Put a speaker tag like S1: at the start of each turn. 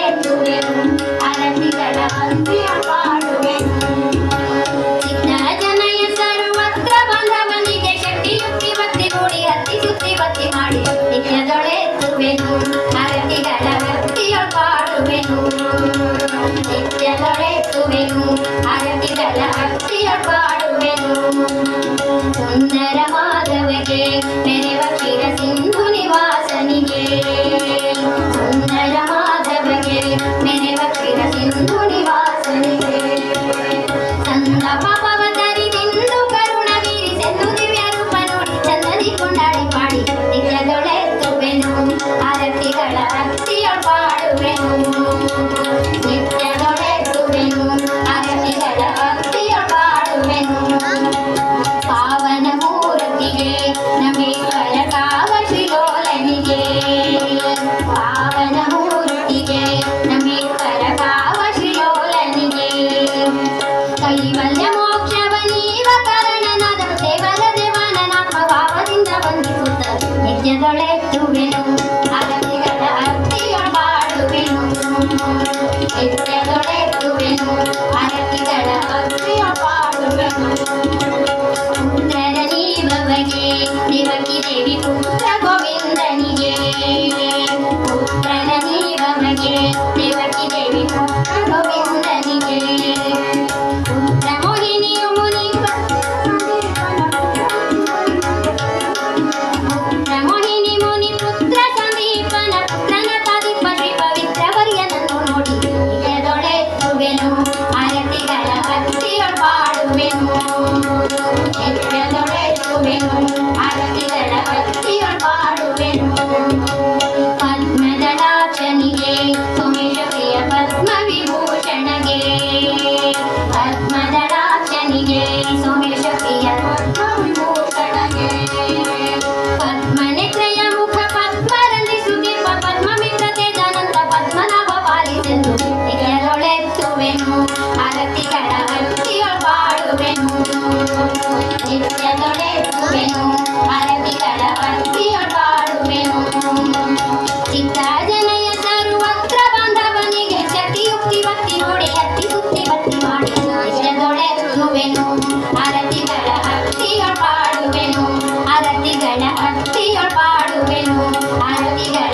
S1: ನಿತ್ಯದೊಳೆಯುವೆನು ಅರತಿಗಳ ಅಂತ್ಯ ಮಾಡುವೆನು. ಜನಯ ಸರ್ವತ್ರ ಬಂದವನಿಗೆ ಶಕ್ತಿಯುಕ್ತಿ ಭಕ್ತಿ ಕೂಡಿ ಹತ್ತಿ ಸುತ್ತಿ ಭಕ್ತಿ ಮಾಡಿ ನಿತ್ಯದೊಳೆಯುವೆನು ಅರತಿಗಳ ಭಕ್ತಿಯ ಪಾಡುವೆನು. ನಿತ್ಯದೊಳೆಯುವೆನು ಅರತಿಗಳ ಭಕ್ತಿಯ ಪಾಡುವೆನು. ಸುಂದರ ಮಾಧವಗೆ ಮೆರೆವ ಕ್ಷೀರ ಸಿಂಧು ನಿವಾಸನಿಗೆ ಸುಂದರ ಮಾಧವಗೆ ಮೆರೆವ ಕ್ಷೀರ ಸಿಂಧು ನಿವಾಸನಿಗೆ ಸಂದ ಪಾಪವ ತರಿದೆಂದು ಕರುಣ ಬೀರಿಸೆಂದು ದಿವ್ಯ ರೂಪ ನೋಡಿ ಚಂದದಿ ಕೊಂಡಾಡಿ ಪಾಡಿ ನಿತ್ಯದೊಳೆಯುವೆನು ಆರತಿಗಳ ಭಕ್ತಿಯ ಪಾಡುವೆನು. ನಿತ್ಯದೊಳೆಯುವೆನು ಆರತಿಗಳ ಭಕ್ತಿಯ ಪಾಡುವೆನು. ಪಾವನ ಮೂರ್ತಿಗೆ ನಮೇಶ್ವರ ಕಾವ ಶಿಲೋಲನಿಗೆ ಪಾವನ ಮೂರ್ತಿಗೆ ನಮೇಶ್ವರ ಕಾವ ಶಿಲೋಲನಿಗೆ ಕೈವಲ್ಯ ಮೋಕ್ಷವ ನೀವ ಕರಣನಾದ ದೇವರ ದೇವನಾತ್ಮ ಭಾವದಿಂದ ವಂದಿಸುತ್ತ ನಿತ್ಯದೊಳೆಯುವೆನು ಅರತಿಗಳ ಭಕ್ತಿಯ ಪಾಡುವೆನು. ನಿತ್ಯದೊಳೆಯುವೆನು ಅರತಿಗಳ ಭಕ್ತಿಯ ಪಾಡುವೆನು. ಪುತ್ರರ ನೀವಗೆ ದೇವಕಿ ದೇವಿ ಪುತ್ರ ಗೋವಿಂದನಿಗೆ ಪುತ್ರರ ನೀವಗೆ ದೇವಕಿ ದೇವಿ ಪುತ್ರ ಗೋವಿಂದನಿಗೆ ಪುತ್ರ ಮೋಹಿನಿಯು ಮುನಿ ಪುತ್ರ ಮೋಹಿನಿ ಮುನಿ ಪುತ್ರ ಸಂದೀಪನ ಪುತ್ರನ ತಾದೀಪ ಶ್ರೀ ಪವಿತ್ರ ವರ್ಯನನ್ನು ನೋಡಿ ನಿತ್ಯದೊಳೆಯುವೆನು ಆರತಿಗಳ ಭಕ್ತಿಯ ಪಾಡುವೆನು. ನಿತ್ಯದೊಳೆಯುವೆನು ಆರತಿಗಳ ಭಕ್ತಿಯ ಪಾಡುವೆನು. ಪದ್ಮದಳಾಕ್ಷನಿಗೆ ಸೋಮೇಶ ಪ್ರಿಯ ಪದ್ಮ ವಿಭೂಷಣಗೆ ಪದ್ಮದಳಾಕ್ಷನಿಗೆ ಸೋಮೇಶ ಪ್ರಿಯ ಪದ್ಮ ವಿಭೂಷಣಗೆ ಪದ್ಮನೇತ್ರಯ ಮುಖ ಪದ್ಮರಂಜಿಸುತ್ತಿರುವ ಪದ್ಮ ಮಿತ್ರ ತೇಜಾನಂದ ಪದ್ಮನಾಭ ಪಾಲಿಸೆಂದು ನಿತ್ಯದೊಳೆಯುವೆನು ಆರತಿಗಳ ಭಕ್ತಿಯ ಪಾಡುವೆನು. ನಿತ್ಯದೊಳೆಯುವೆನು ಆರತಿಗಳ ಭಕ್ತಿಯ ಪಾಡುವೆನು. ಚಿತ್ತಜನಯ ಸರ್ವತ್ರ ಬಾಂಧವನಿಗೆ ಶಕ್ತಿಯುಕ್ತಿ ಭಕ್ತಿ ಕೂಡಿ ಹತ್ತಿ ಸುತ್ತಿ ಭಕ್ತಿ ಮಾಡಿ ನಿತ್ಯದೊಳೆಯುವೆನು ಆರತಿಗಳ ಭಕ್ತಿಯ ಪಾಡುವೆನು. ಆರತಿಗಳ ಭಕ್ತಿಯ ಪಾಡುವೆನು. ಆರತಿಗಳ